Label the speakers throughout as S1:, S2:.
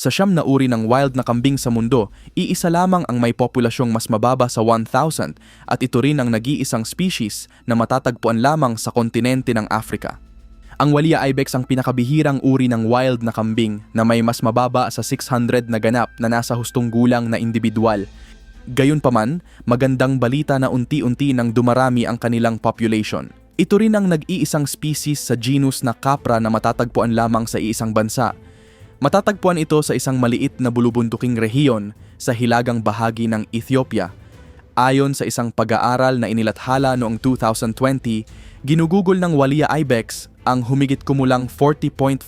S1: Sa 9 na uri ng wild na kambing sa mundo, iisa lamang ang may populasyong mas mababa sa 1,000 at ito rin ang nag-iisang species na matatagpuan lamang sa kontinente ng Africa. Ang Walia ibex ang pinakabihirang uri ng wild na kambing na may mas mababa sa 600 na ganap na nasa hustong gulang na individual. Gayunpaman, magandang balita na unti-unti nang dumarami ang kanilang population. Ito rin ang nag-iisang species sa genus na Capra na matatagpuan lamang sa iisang bansa. Matatagpuan ito sa isang maliit na bulubunduking rehiyon sa hilagang bahagi ng Ethiopia. Ayon sa isang pag-aaral na inilathala noong 2020, ginugugol ng Walia ibex ang humigit kumulang 40.5%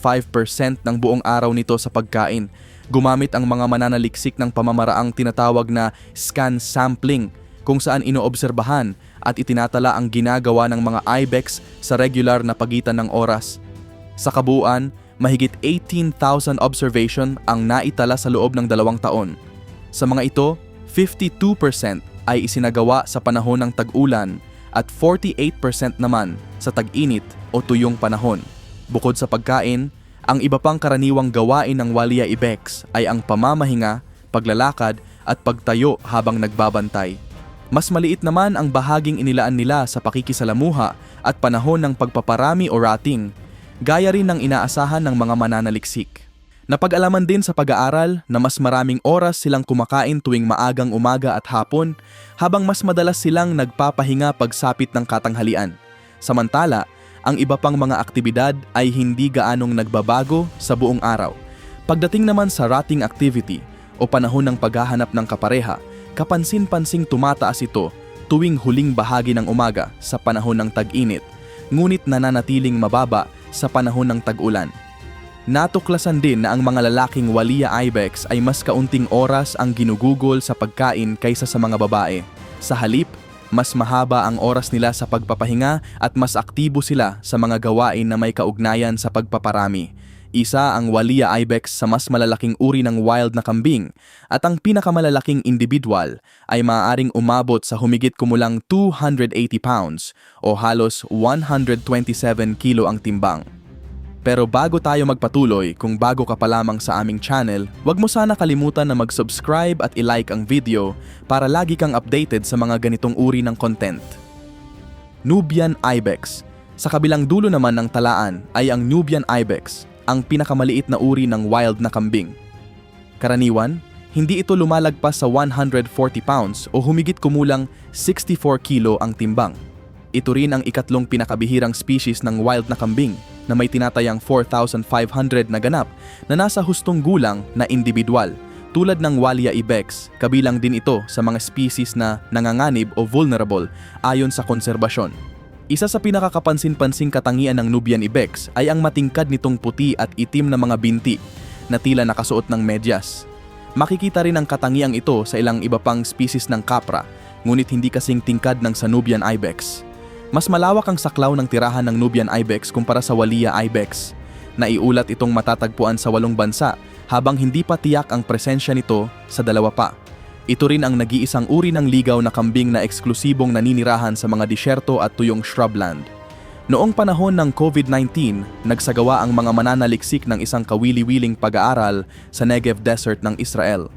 S1: ng buong araw nito sa pagkain, gumamit ang mga mananaliksik ng pamamaraang tinatawag na scan sampling, kung saan inoobserbahan at itinatala ang ginagawa ng mga ibex sa regular na pagitan ng oras. Sa kabuuan, mahigit 18,000 observation ang naitala sa loob ng 2 taon. Sa mga ito, 52% ay isinagawa sa panahon ng tag-ulan at 48% naman sa tag-init o tuyong panahon. Bukod sa pagkain, ang iba pang karaniwang gawain ng Walia ibex ay ang pamamahinga, paglalakad at pagtayo habang nagbabantay. Mas maliit naman ang bahaging inilaan nila sa pakikisalamuha at panahon ng pagpaparami o rotting, gaya rin ng inaasahan ng mga mananaliksik. Napag-alaman din sa pag-aaral na mas maraming oras silang kumakain tuwing maagang umaga at hapon, habang mas madalas silang nagpapahinga pagsapit ng katanghalian. Samantala, ang iba pang mga aktibidad ay hindi gaanong nagbabago sa buong araw. Pagdating naman sa rotting activity o panahon ng paghahanap ng kapareha, kapansin-pansing tumataas ito tuwing huling bahagi ng umaga sa panahon ng tag-init, ngunit nananatiling mababa sa panahon ng tag-ulan. Natuklasan din na ang mga lalaking Walia ibex ay mas kaunting oras ang ginugugol sa pagkain kaysa sa mga babae. Sa halip, mas mahaba ang oras nila sa pagpapahinga at mas aktibo sila sa mga gawain na may kaugnayan sa pagpaparami. Isa ang Walia ibex sa mas malalaking uri ng wild na kambing at ang pinakamalalaking individual ay maaaring umabot sa humigit kumulang 280 pounds o halos 127 kilo ang timbang. Pero bago tayo magpatuloy, kung bago ka pa lamang sa aming channel, huwag mo sana kalimutan na mag-subscribe at i-like ang video para lagi kang updated sa mga ganitong uri ng content. Nubian ibex. Sa kabilang dulo naman ng talaan ay ang Nubian ibex, ang pinakamaliit na uri ng wild na kambing. Karaniwan, hindi ito lumalagpas sa 140 pounds o humigit kumulang 64 kilo ang timbang. Ito rin ang ikatlong pinakabihirang species ng wild na kambing na may tinatayang 4,500 na ganap na nasa hustong gulang na individual. Tulad ng Walia ibex, kabilang din ito sa mga species na nanganganib o vulnerable ayon sa konserbasyon. Isa sa pinakakapansin-pansing katangian ng Nubian ibex ay ang matingkad nitong puti at itim na mga binti na tila nakasuot ng medyas. Makikita rin ang katangiang ito sa ilang iba pang species ng Capra, ngunit hindi kasing tingkad ng sa Nubian ibex. Mas malawak ang saklaw ng tirahan ng Nubian ibex kumpara sa Walia ibex. Naiulat itong matatagpuan sa 8 bansa habang hindi pa tiyak ang presensya nito sa 2 pa. Ito rin ang nag-iisang uri ng ligaw na kambing na eksklusibong naninirahan sa mga disyerto at tuyong shrubland. Noong panahon ng COVID-19, nagsagawa ang mga mananaliksik ng isang kawili-wiling pag-aaral sa Negev Desert ng Israel.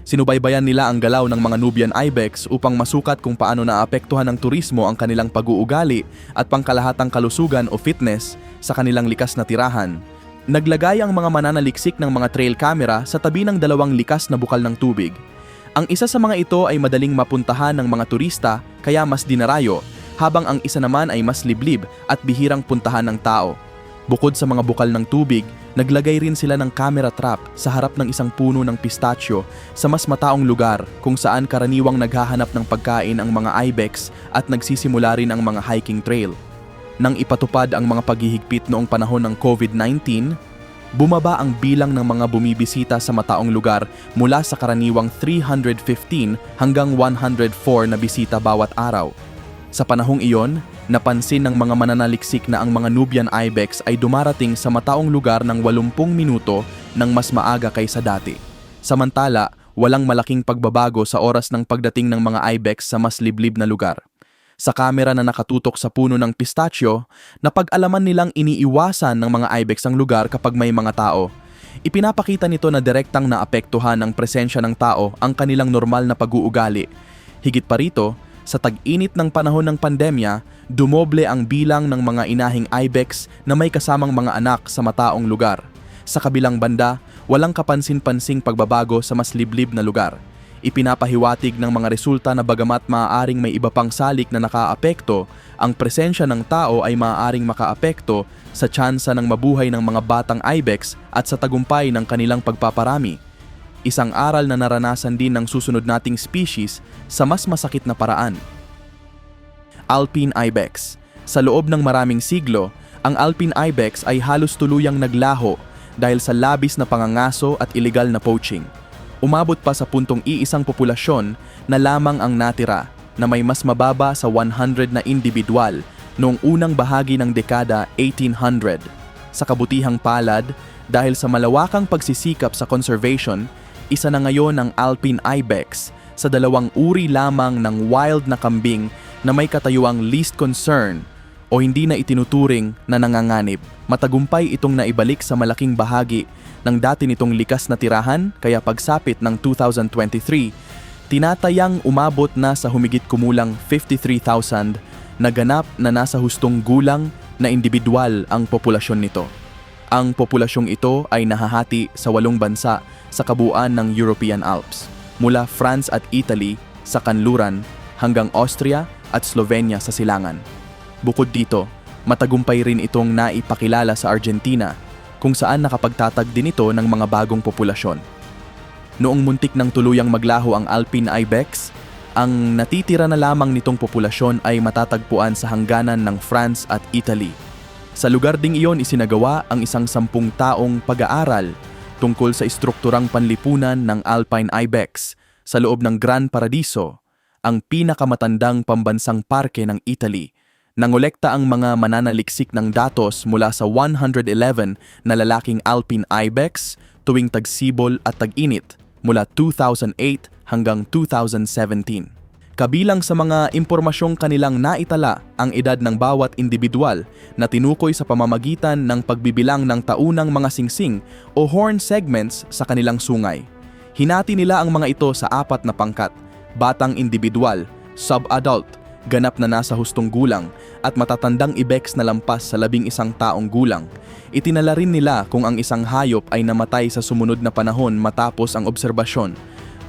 S1: Sinubaybayan nila ang galaw ng mga Nubian ibex upang masukat kung paano naapektuhan ng turismo ang kanilang pag-uugali at pangkalahatang kalusugan o fitness sa kanilang likas na tirahan. Naglagay ang mga mananaliksik ng mga trail camera sa tabi ng 2 likas na bukal ng tubig. Ang isa sa mga ito ay madaling mapuntahan ng mga turista kaya mas dinarayo, habang ang isa naman ay mas liblib at bihirang puntahan ng tao. Bukod sa mga bukal ng tubig, naglagay rin sila ng camera trap sa harap ng isang puno ng pistachio sa mas mataong lugar kung saan karaniwang naghahanap ng pagkain ang mga ibex at nagsisimula rin ang mga hiking trail. Nang ipatupad ang mga paghihigpit noong panahon ng COVID-19, bumaba ang bilang ng mga bumibisita sa mataong lugar mula sa karaniwang 315 hanggang 104 na bisita bawat araw. Sa panahong iyon, napansin ng mga mananaliksik na ang mga Nubian ibex ay dumarating sa mataong lugar ng 80 minuto ng mas maaga kaysa dati. Samantala, walang malaking pagbabago sa oras ng pagdating ng mga ibex sa mas liblib na lugar. Sa kamera na nakatutok sa puno ng pistachio, napag-alaman nilang iniiwasan ng mga ibex ang lugar kapag may mga tao. Ipinapakita nito na direktang naapektuhan ng presensya ng tao ang kanilang normal na pag-uugali. Higit pa rito, sa tag-init ng panahon ng pandemya, dumoble ang bilang ng mga inahing ibex na may kasamang mga anak sa mataong lugar. Sa kabilang banda, walang kapansin-pansing pagbabago sa mas liblib na lugar. Ipinapahiwatig ng mga resulta na bagamat maaaring may iba pang salik na nakaapekto, ang presensya ng tao ay maaaring makaapekto sa tsansa ng mabuhay ng mga batang ibex at sa tagumpay ng kanilang pagpaparami. Isang aral na naranasan din ng susunod nating species sa mas masakit na paraan. Alpine Ibex. Sa loob ng maraming siglo, ang Alpine Ibex ay halos tuluyang naglaho dahil sa labis na pangangaso at iligal na poaching. Umabot pa sa puntong iisang populasyon na lamang ang natira na may mas mababa sa 100 na individual noong unang bahagi ng dekada 1800. Sa kabutihang palad, dahil sa malawakang pagsisikap sa conservation, isa na ngayon ang Alpine Ibex sa 2 uri lamang ng wild na kambing na may katayuang least concern o hindi na itinuturing na nanganganib. Matagumpay itong naibalik sa malaking bahagi ng dati nitong likas na tirahan, kaya pagsapit ng 2023, tinatayang umabot na sa humigit kumulang 53,000 na ganap na nasa hustong gulang na individual ang populasyon nito. Ang populasyong ito ay nahahati sa 8 bansa sa kabuuan ng European Alps, mula France at Italy sa kanluran hanggang Austria at Slovenia sa silangan. Bukod dito, matagumpay rin itong naipakilala sa Argentina, kung saan nakapagtatag din ito ng mga bagong populasyon. Noong muntik ng tuluyang maglaho ang Alpine Ibex, ang natitira na lamang nitong populasyon ay matatagpuan sa hangganan ng France at Italy. Sa lugar ding iyon isinagawa ang isang 10 taong pag-aaral tungkol sa estrukturang panlipunan ng Alpine Ibex sa loob ng Gran Paradiso, ang pinakamatandang pambansang parke ng Italy. Nangolekta ang mga mananaliksik ng datos mula sa 111 na lalaking Alpine Ibex tuwing tagsibol at tag-init mula 2008 hanggang 2017. Kabilang sa mga impormasyong kanilang naitala ang edad ng bawat individual na tinukoy sa pamamagitan ng pagbibilang ng taunang mga singsing o horn segments sa kanilang sungay. Hinati nila ang mga ito sa 4 na pangkat: batang individual, sub-adult, ganap na nasa hustong gulang, at matatandang ibex na lampas sa 11 taong gulang. Itinala rin nila kung ang isang hayop ay namatay sa sumunod na panahon matapos ang obserbasyon.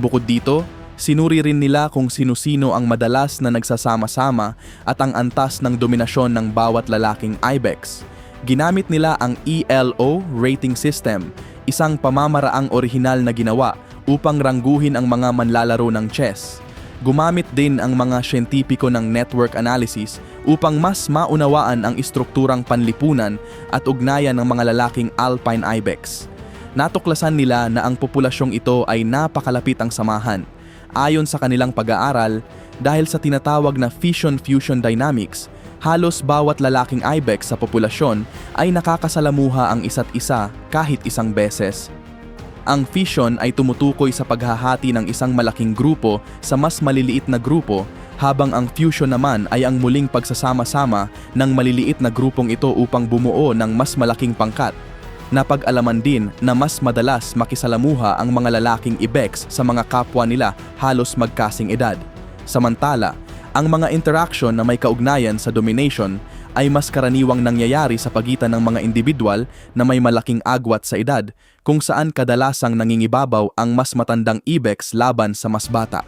S1: Bukod dito, sinuri rin nila kung sino-sino ang madalas na nagsasama-sama at ang antas ng dominasyon ng bawat lalaking ibex. Ginamit nila ang ELO rating system, isang pamamaraang orihinal na ginawa upang rangguhin ang mga manlalaro ng chess. Gumamit din ang mga siyentipiko ng network analysis upang mas maunawaan ang istrukturang panlipunan at ugnayan ng mga lalaking Alpine Ibex. Natuklasan nila na ang populasyong ito ay napakalapit ang samahan, ayon sa kanilang pag-aaral, dahil sa tinatawag na fission-fusion dynamics. Halos bawat lalaking ibex sa populasyon ay nakakasalamuha ang isa't isa kahit isang beses. Ang fission ay tumutukoy sa paghahati ng isang malaking grupo sa mas maliliit na grupo, habang ang fusion naman ay ang muling pagsasama-sama ng maliliit na grupong ito upang bumuo ng mas malaking pangkat. Napag-alaman din na mas madalas makisalamuha ang mga lalaking ibex sa mga kapwa nila halos magkasing edad. Samantala, ang mga interaction na may kaugnayan sa domination ay mas karaniwang nangyayari sa pagitan ng mga individual na may malaking agwat sa edad, kung saan kadalasang nangingibabaw ang mas matandang ibex laban sa mas bata.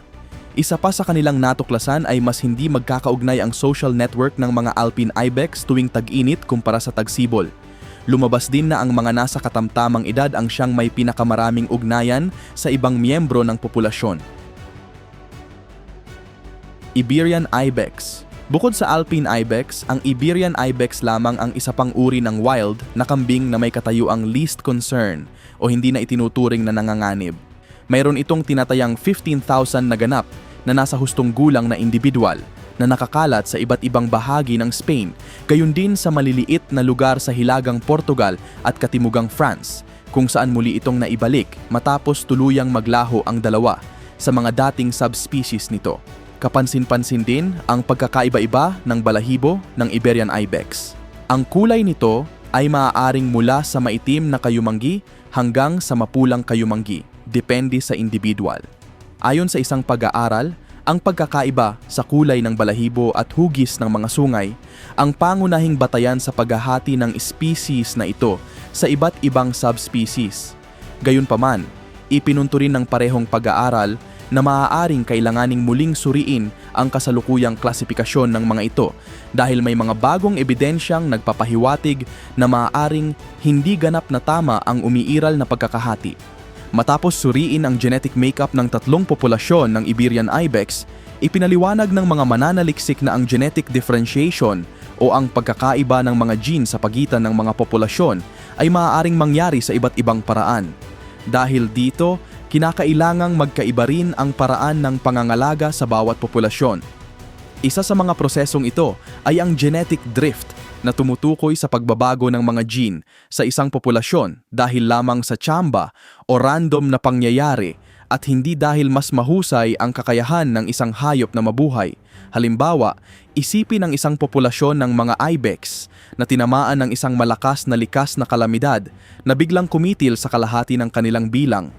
S1: Isa pa sa kanilang natuklasan ay mas hindi magkakaugnay ang social network ng mga Alpine Ibex tuwing tag-init kumpara sa tagsibol. Lumabas din na ang mga nasa katamtamang edad ang siyang may pinakamaraming ugnayan sa ibang miyembro ng populasyon. Iberian Ibex. Bukod sa Alpine Ibex, ang Iberian Ibex lamang ang isa pang uri ng wild na kambing na may katayuang least concern o hindi na itinuturing na nanganganib. Mayroon itong tinatayang 15,000 na ganap na nasa hustong gulang na individual na nakakalat sa iba't ibang bahagi ng Spain, gayon din sa maliliit na lugar sa hilagang Portugal at katimugang France, kung saan muli itong naibalik matapos tuluyang maglaho ang dalawa sa mga dating subspecies nito. Kapansin-pansin din ang pagkakaiba-iba ng balahibo ng Iberian Ibex. Ang kulay nito ay maaaring mula sa maitim na kayumanggi hanggang sa mapulang kayumanggi, depende sa individual. Ayon sa isang pag-aaral, ang pagkakaiba sa kulay ng balahibo at hugis ng mga sungay ang pangunahing batayan sa paghahati ng species na ito sa iba't ibang subspecies. Gayunpaman, ipinunturin ng parehong pag-aaral na maaaring kailanganing muling suriin ang kasalukuyang klasifikasyon ng mga ito dahil may mga bagong ebidensyang nagpapahiwatig na maaaring hindi ganap na tama ang umiiral na pagkakahati. Matapos suriin ang genetic makeup ng tatlong populasyon ng Iberian ibex, ipinaliwanag ng mga mananaliksik na ang genetic differentiation o ang pagkakaiba ng mga gene sa pagitan ng mga populasyon ay maaaring mangyari sa iba't ibang paraan. Dahil dito, kinakailangang magkaiba rin ang paraan ng pangangalaga sa bawat populasyon. Isa sa mga prosesong ito ay ang genetic drift na tumutukoy sa pagbabago ng mga gene sa isang populasyon dahil lamang sa tsamba o random na pangyayari at hindi dahil mas mahusay ang kakayahan ng isang hayop na mabuhay. Halimbawa, isipin ang isang populasyon ng mga ibex na tinamaan ng isang malakas na likas na kalamidad na biglang kumitil sa kalahati ng kanilang bilang.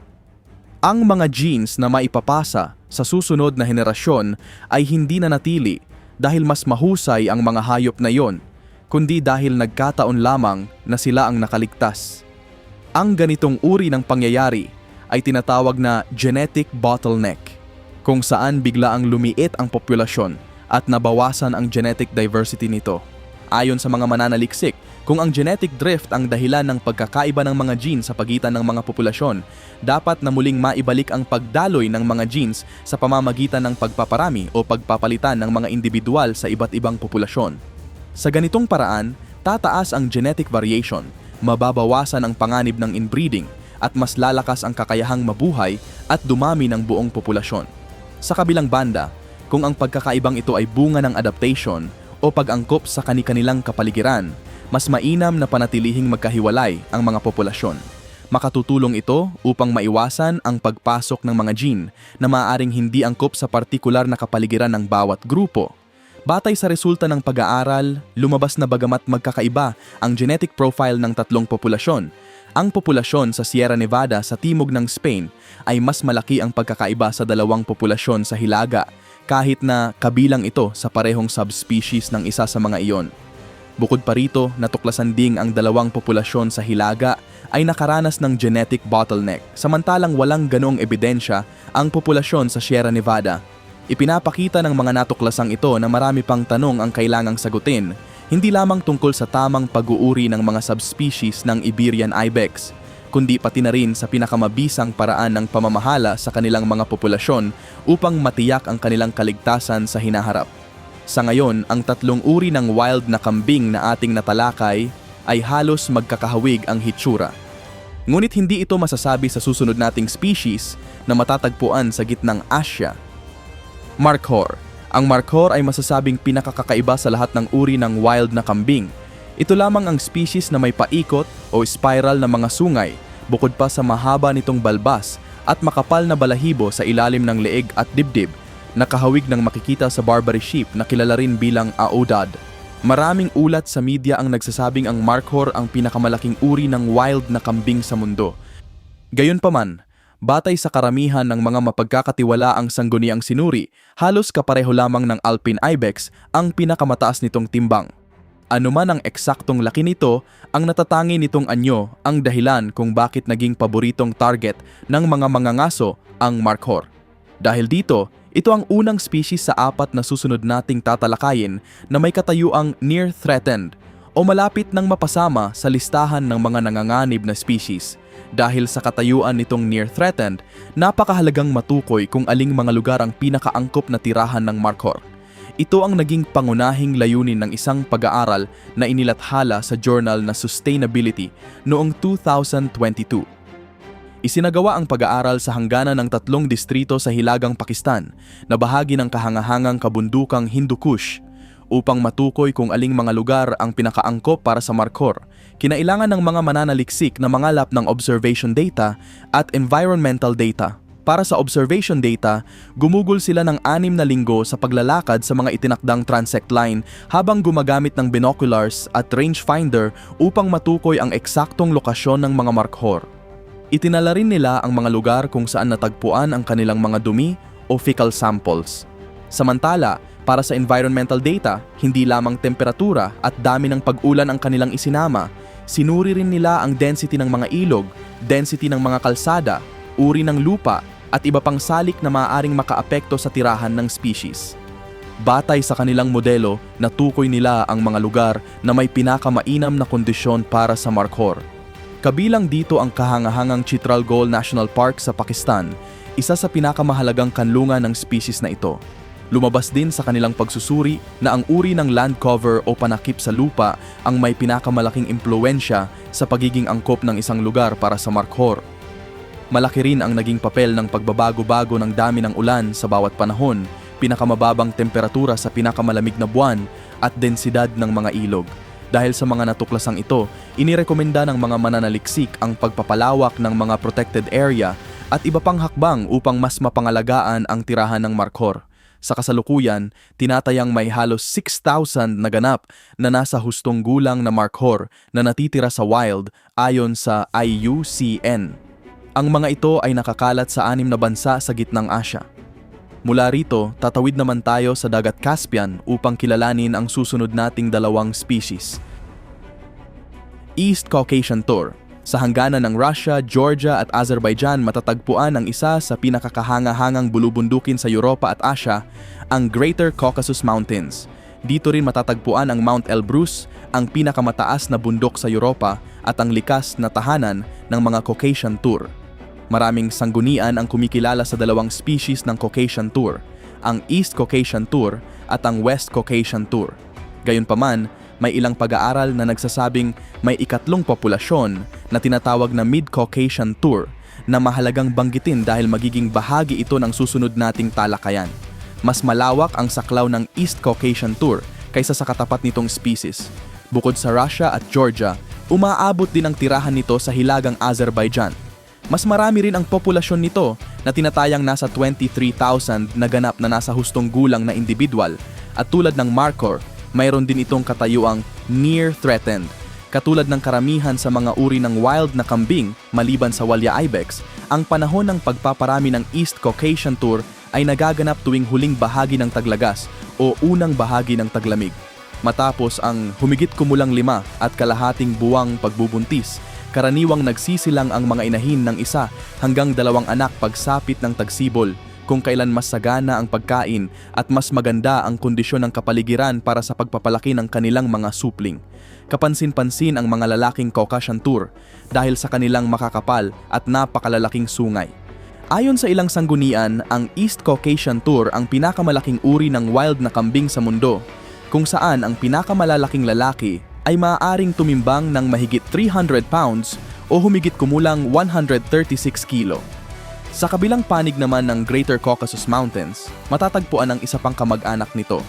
S1: Ang mga genes na maipapasa sa susunod na henerasyon ay hindi na natili dahil mas mahusay ang mga hayop na iyon, kundi dahil nagkataon lamang na sila ang nakaligtas. Ang ganitong uri ng pangyayari ay tinatawag na genetic bottleneck, kung saan biglaang lumiit ang populasyon at nabawasan ang genetic diversity nito. Ayon sa mga mananaliksik, kung ang genetic drift ang dahilan ng pagkakaiba ng mga genes sa pagitan ng mga populasyon, dapat na muling maibalik ang pagdaloy ng mga genes sa pamamagitan ng pagpaparami o pagpapalitan ng mga individual sa iba't ibang populasyon. Sa ganitong paraan, tataas ang genetic variation, mababawasan ang panganib ng inbreeding, at mas lalakas ang kakayahang mabuhay at dumami ng buong populasyon. Sa kabilang banda, kung ang pagkakaibang ito ay bunga ng adaptation o pag-angkop sa kani-kanilang kapaligiran, mas mainam na panatilihing magkahiwalay ang mga populasyon. Makatutulong ito upang maiwasan ang pagpasok ng mga gene na maaaring hindi angkop sa partikular na kapaligiran ng bawat grupo. Batay sa resulta ng pag-aaral, lumabas na bagamat magkakaiba ang genetic profile ng tatlong populasyon, ang populasyon sa Sierra Nevada sa timog ng Spain ay mas malaki ang pagkakaiba sa dalawang populasyon sa Hilaga, kahit na kabilang ito sa parehong subspecies ng isa sa mga iyon. Bukod pa rito, natuklasan ding ang dalawang populasyon sa Hilaga ay nakaranas ng genetic bottleneck, samantalang walang ganoong ebidensya ang populasyon sa Sierra Nevada. Ipinapakita ng mga natuklasang ito na marami pang tanong ang kailangang sagutin, hindi lamang tungkol sa tamang pag-uuri ng mga subspecies ng Iberian ibex, kundi pati na rin sa pinakamabisang paraan ng pamamahala sa kanilang mga populasyon upang matiyak ang kanilang kaligtasan sa hinaharap. Sa ngayon, ang tatlong uri ng wild na kambing na ating natalakay ay halos magkakahawig ang hitsura. Ngunit hindi ito masasabi sa susunod nating species na matatagpuan sa gitnang Asya. Markhor. Ang markhor ay masasabing pinakakakaiba sa lahat ng uri ng wild na kambing. Ito lamang ang species na may paikot o spiral na mga sungay, bukod pa sa mahaba nitong balbas at makapal na balahibo sa ilalim ng leeg at dibdib, na kahawig ng makikita sa Barbary sheep na kilala rin bilang aoudad. Maraming ulat sa media ang nagsasabing ang markhor ang pinakamalaking uri ng wild na kambing sa mundo. Gayunpaman, batay sa karamihan ng mga mapagkakatiwalaang sangguniang sinuri, halos kapareho lamang ng Alpine ibex ang pinakamataas nitong timbang. Anuman ang eksaktong laki nito, ang natatangi nitong anyo ang dahilan kung bakit naging paboritong target ng mga mangangaso ang markhor. Dahil dito, ito ang unang species sa apat na susunod nating tatalakayin na may katayuang near threatened o malapit nang mapasama sa listahan ng mga nanganganib na species. Dahil sa katayuan nitong near threatened, napakahalagang matukoy kung aling mga lugar ang pinakaangkop na tirahan ng markhor. Ito ang naging pangunahing layunin ng isang pag-aaral na inilathala sa journal na Sustainability noong 2022. Isinagawa ang pag-aaral sa hangganan ng 3 distrito sa Hilagang Pakistan na bahagi ng kahangahangang kabundukang Hindu Kush. Upang matukoy kung aling mga lugar ang pinakaangkop para sa markhor, kinailangan ng mga mananaliksik na mangalap ng observation data at environmental data. Para sa observation data, gumugol sila ng 6 na linggo sa paglalakad sa mga itinakdang transect line habang gumagamit ng binoculars at rangefinder upang matukoy ang eksaktong lokasyon ng mga markhor. Itinala rin nila ang mga lugar kung saan natagpuan ang kanilang mga dumi o fecal samples. Samantala, para sa environmental data, hindi lamang temperatura at dami ng pag-ulan ang kanilang isinama, sinuri rin nila ang density ng mga ilog, density ng mga kalsada, uri ng lupa, at iba pang salik na maaaring makaapekto sa tirahan ng species. Batay sa kanilang modelo, natukoy nila ang mga lugar na may pinakamainam na kondisyon para sa markhor. Kabilang dito ang kahangahangang Chitralgol National Park sa Pakistan, isa sa pinakamahalagang kanlungan ng species na ito. Lumabas din sa kanilang pagsusuri na ang uri ng land cover o panakip sa lupa ang may pinakamalaking impluensya sa pagiging angkop ng isang lugar para sa markhor. Malaki rin ang naging papel ng pagbabago-bago ng dami ng ulan sa bawat panahon, pinakamababang temperatura sa pinakamalamig na buwan at densidad ng mga ilog. Dahil sa mga natuklasang ito, inirekomenda ng mga mananaliksik ang pagpapalawak ng mga protected area at iba pang hakbang upang mas mapangalagaan ang tirahan ng markhor. Sa kasalukuyan, tinatayang may halos 6,000 na ganap na nasa hustong gulang na markhor na natitira sa wild ayon sa IUCN. Ang mga ito ay nakakalat sa 6 na bansa sa gitnang Asya. Mula rito, tatawid naman tayo sa Dagat Caspian upang kilalanin ang susunod nating 2 species. East Caucasian Tour. Sa hangganan ng Russia, Georgia at Azerbaijan matatagpuan ang isa sa pinakakahanga-hangang bulubundukin sa Europa at Asya, ang Greater Caucasus Mountains. Dito rin matatagpuan ang Mount Elbrus, ang pinakamataas na bundok sa Europa at ang likas na tahanan ng mga Caucasian Tour. Maraming sanggunian ang kumikilala sa 2 species ng Caucasian Tour, ang East Caucasian Tour at ang West Caucasian Tour. Gayunpaman, may ilang pag-aaral na nagsasabing may ikatlong populasyon na tinatawag na Mid-Caucasian Tour na mahalagang banggitin dahil magiging bahagi ito ng susunod nating talakayan. Mas malawak ang saklaw ng East Caucasian Tour kaysa sa katapat nitong species. Bukod sa Russia at Georgia, umaabot din ang tirahan nito sa hilagang Azerbaijan. Mas marami rin ang populasyon nito na tinatayang nasa 23,000 na ganap na nasa hustong gulang na individual at tulad ng markhor, mayroon din itong katayuang near threatened. Katulad ng karamihan sa mga uri ng wild na kambing maliban sa Walia ibex, ang panahon ng pagpaparami ng East Caucasian Tour ay nagaganap tuwing huling bahagi ng taglagas o unang bahagi ng taglamig. Matapos ang humigit kumulang 5 at kalahating buwang pagbubuntis, karaniwang nagsisilang ang mga inahin ng 1 hanggang 2 anak pagsapit ng tagsibol, kung kailan mas sagana ang pagkain at mas maganda ang kondisyon ng kapaligiran para sa pagpapalaki ng kanilang mga supling. Kapansin-pansin ang mga lalaking Caucasian Tour dahil sa kanilang makakapal at napakalalaking sungay. Ayon sa ilang sanggunian, ang East Caucasian Tour ang pinakamalaking uri ng wild na kambing sa mundo, kung saan ang pinakamalalaking lalaki ay maaaring tumimbang ng mahigit 300 pounds o humigit kumulang 136 kilo. Sa kabilang panig naman ng Greater Caucasus Mountains, matatagpuan ang isa pang kamag-anak nito,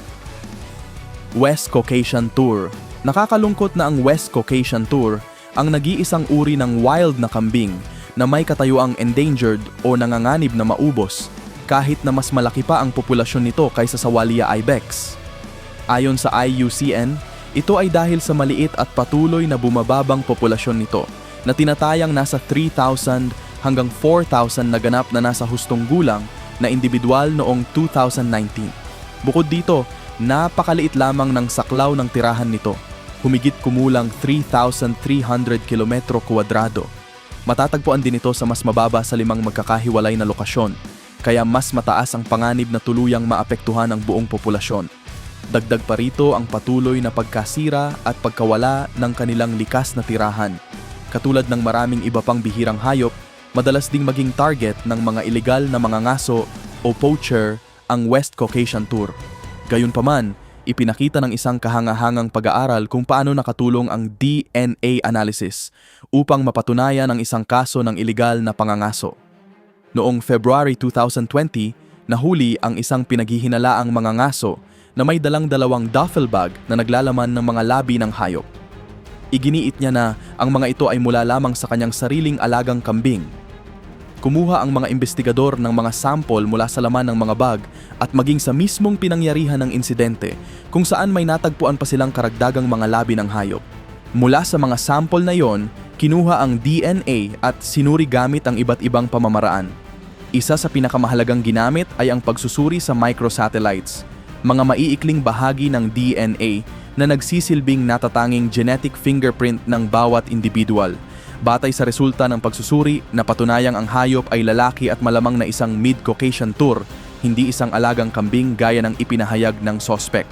S1: West Caucasian Tour. Nakakalungkot na ang West Caucasian Tour ang nag-iisang uri ng wild na kambing na may katayuang endangered o nanganganib na maubos, kahit na mas malaki pa ang populasyon nito kaysa sa Walia ibex. Ayon sa IUCN, ito ay dahil sa maliit at patuloy na bumababang populasyon nito na tinatayang nasa 3,000 hanggang 4,000 na ganap na nasa hustong gulang na individual noong 2019. Bukod dito, napakaliit lamang ng saklaw ng tirahan nito, humigit kumulang 3,300 kilometro kwadrado. Matatagpuan din ito sa mas mababa sa 5 magkakahiwalay na lokasyon, kaya mas mataas ang panganib na tuluyang maapektuhan ang buong populasyon. Dagdag pa rito ang patuloy na pagkasira at pagkawala ng kanilang likas na tirahan. Katulad ng maraming iba pang bihirang hayop, madalas ding maging target ng mga ilegal na mga ngaso o poacher ang West Caucasian Tour. Gayunpaman, ipinakita ng isang kahangahangang pag-aaral kung paano nakatulong ang DNA analysis upang mapatunayan ang isang kaso ng ilegal na pangangaso. Noong February 2020, nahuli ang isang pinaghihinalaang mga ngaso na may dalang 2 duffel bag na naglalaman ng mga labi ng hayop. Iginiit niya na ang mga ito ay mula lamang sa kanyang sariling alagang kambing. Kumuha ang mga investigador ng mga sample mula sa laman ng mga bag at maging sa mismong pinangyarihan ng insidente kung saan may natagpuan pa silang karagdagang mga labi ng hayop. Mula sa mga sample na yon, Kinuha ang DNA at sinuri gamit ang iba't ibang pamamaraan. Isa sa pinakamahalagang ginamit ay ang pagsusuri sa microsatellites, mga maiikling bahagi ng DNA na nagsisilbing natatanging genetic fingerprint ng bawat individual. Batay sa resulta ng pagsusuri, napatunayang ang hayop ay lalaki at malamang na isang mid-Caucasian tur, hindi isang alagang kambing gaya ng ipinahayag ng suspect.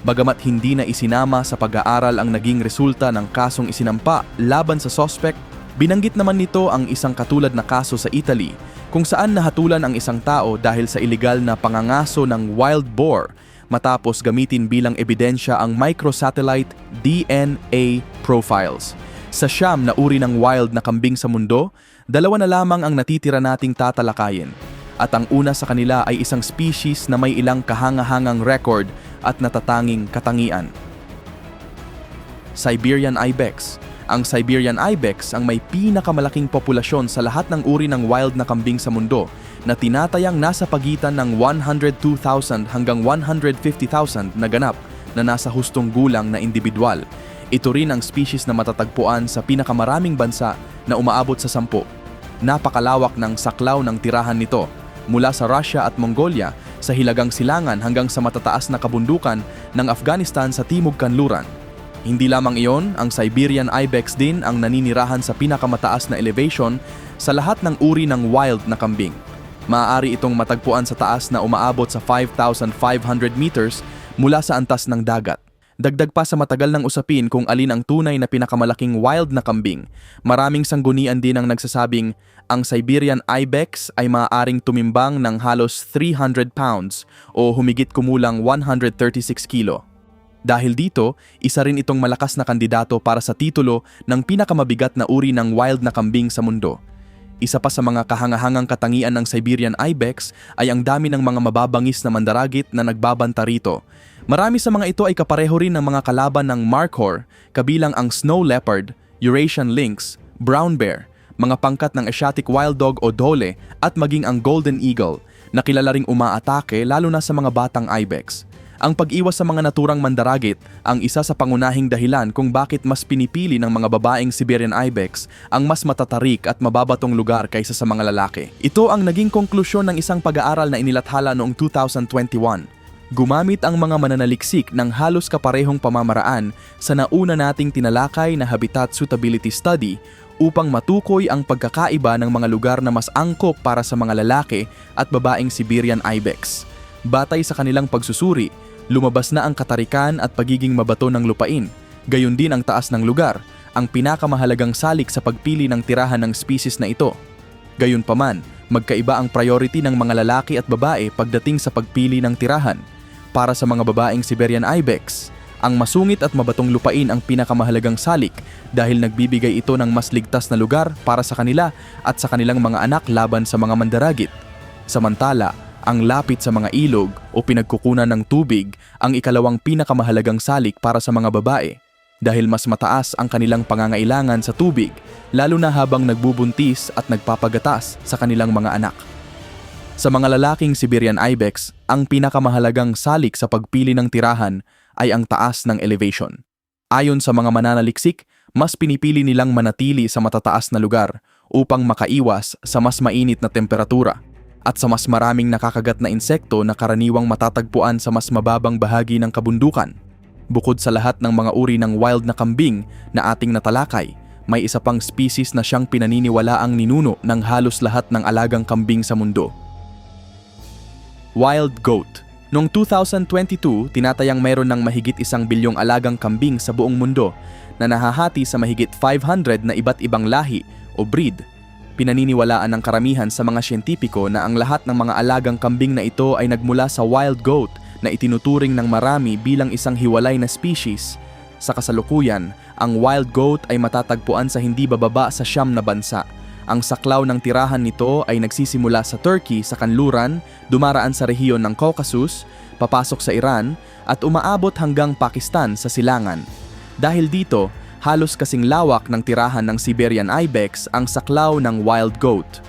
S1: Bagamat hindi na isinama sa pag-aaral ang naging resulta ng kasong isinampa laban sa suspect, binanggit naman nito ang isang katulad na kaso sa Italy kung saan nahatulan ang isang tao dahil sa iligal na pangangaso ng wild boar matapos gamitin bilang ebidensya ang microsatellite DNA profiles. Sa 9 na uri ng wild na kambing sa mundo, 2 na lamang ang natitira nating tatalakayin. At ang una sa kanila ay isang species na may ilang kahangahangang record at natatanging katangian. Siberian Ibex. Ang Siberian Ibex ang may pinakamalaking populasyon sa lahat ng uri ng wild na kambing sa mundo na tinatayang nasa pagitan ng 102,000 hanggang 150,000 na ganap na nasa hustong gulang na individual. Ito rin ang species na matatagpuan sa pinakamaraming bansa na umaabot sa 10. Napakalawak ng saklaw ng tirahan nito, mula sa Russia at Mongolia sa Hilagang Silangan hanggang sa matataas na kabundukan ng Afghanistan sa Timog Kanluran. Hindi lamang iyon, ang Siberian Ibex din ang naninirahan sa pinakamataas na elevation sa lahat ng uri ng wild na kambing. Maaari itong matagpuan sa taas na umaabot sa 5,500 meters mula sa antas ng dagat. Dagdag pa sa matagal ng usapin kung alin ang tunay na pinakamalaking wild na kambing, maraming sanggunian din ang nagsasabing ang Siberian Ibex ay maaaring tumimbang ng halos 300 pounds o humigit kumulang 136 kilo. Dahil dito, isa rin itong malakas na kandidato para sa titulo ng pinakamabigat na uri ng wild na kambing sa mundo. Isa pa sa mga kahangahangang katangian ng Siberian Ibex ay ang dami ng mga mababangis na mandaragit na nagbabanta rito. Marami sa mga ito ay kapareho rin ng mga kalaban ng markhor, kabilang ang snow leopard, Eurasian lynx, brown bear, mga pangkat ng Asiatic wild dog o dole at maging ang golden eagle, na kilala ring umaatake lalo na sa mga batang ibex. Ang pag-iwas sa mga naturang mandaragit ang isa sa pangunahing dahilan kung bakit mas pinipili ng mga babaeng Siberian Ibex ang mas matatarik at mababatong lugar kaysa sa mga lalaki. Ito ang naging konklusyon ng isang pag-aaral na inilathala noong 2021. Gumamit ang mga mananaliksik ng halos kaparehong pamamaraan sa nauna nating tinalakay na habitat suitability study upang matukoy ang pagkakaiba ng mga lugar na mas angkop para sa mga lalaki at babaeng Siberian Ibex. Batay sa kanilang pagsusuri, lumabas na ang katarikan at pagiging mabato ng lupain. Gayon din ang taas ng lugar, ang pinakamahalagang salik sa pagpili ng tirahan ng species na ito. Gayunpaman, magkaiba ang priority ng mga lalaki at babae pagdating sa pagpili ng tirahan. Para sa mga babaeng Siberian Ibex, ang masungit at mabatong lupain ang pinakamahalagang salik dahil nagbibigay ito ng mas ligtas na lugar para sa kanila at sa kanilang mga anak laban sa mga mandaragit. Samantala, ang lapit sa mga ilog o pinagkukunan ng tubig ang ikalawang pinakamahalagang salik para sa mga babae dahil mas mataas ang kanilang pangangailangan sa tubig lalo na habang nagbubuntis at nagpapagatas sa kanilang mga anak. Sa mga lalaking Siberian Ibex, ang pinakamahalagang salik sa pagpili ng tirahan ay ang taas ng elevation. Ayon sa mga mananaliksik, mas pinipili nilang manatili sa matataas na lugar upang makaiwas sa mas mainit na temperatura at sa mas maraming nakakagat na insekto na karaniwang matatagpuan sa mas mababang bahagi ng kabundukan. Bukod sa lahat ng mga uri ng wild na kambing na ating natalakay, may isa pang species na siyang pinaniniwalaang ninuno ng halos lahat ng alagang kambing sa mundo. Wild goat. Noong 2022, tinatayang mayroon ng mahigit 1 bilyong alagang kambing sa buong mundo na nahahati sa mahigit 500 na iba't ibang lahi o breed. Pinaniniwalaan ng karamihan sa mga siyentipiko na ang lahat ng mga alagang kambing na ito ay nagmula sa wild goat na itinuturing ng marami bilang isang hiwalay na species. Sa kasalukuyan, ang wild goat ay matatagpuan sa hindi bababa sa 9 na bansa. Ang saklaw ng tirahan nito ay nagsisimula sa Turkey sa kanluran, dumaraan sa rehiyon ng Caucasus, papasok sa Iran, at umaabot hanggang Pakistan sa silangan. Dahil dito, halos kasing lawak ng tirahan ng Siberian Ibex ang saklaw ng wild goat.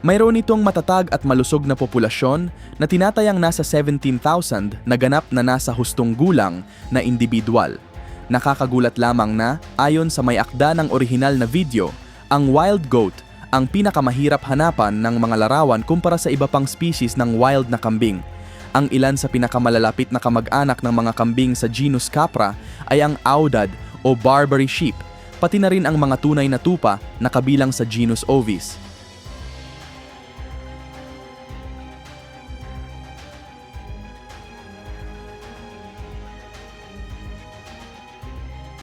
S1: Mayroon itong matatag at malusog na populasyon na tinatayang nasa 17,000 na ganap na nasa hustong gulang na individual. Nakakagulat lamang na, ayon sa may akda ng orihinal na video, ang wild goat ang pinakamahirap hanapan ng mga larawan kumpara sa iba pang species ng wild na kambing. Ang ilan sa pinakamalalapit na kamag-anak ng mga kambing sa genus Capra ay ang Aoudad o Barbary sheep, pati na rin ang mga tunay na tupa na kabilang sa genus Ovis.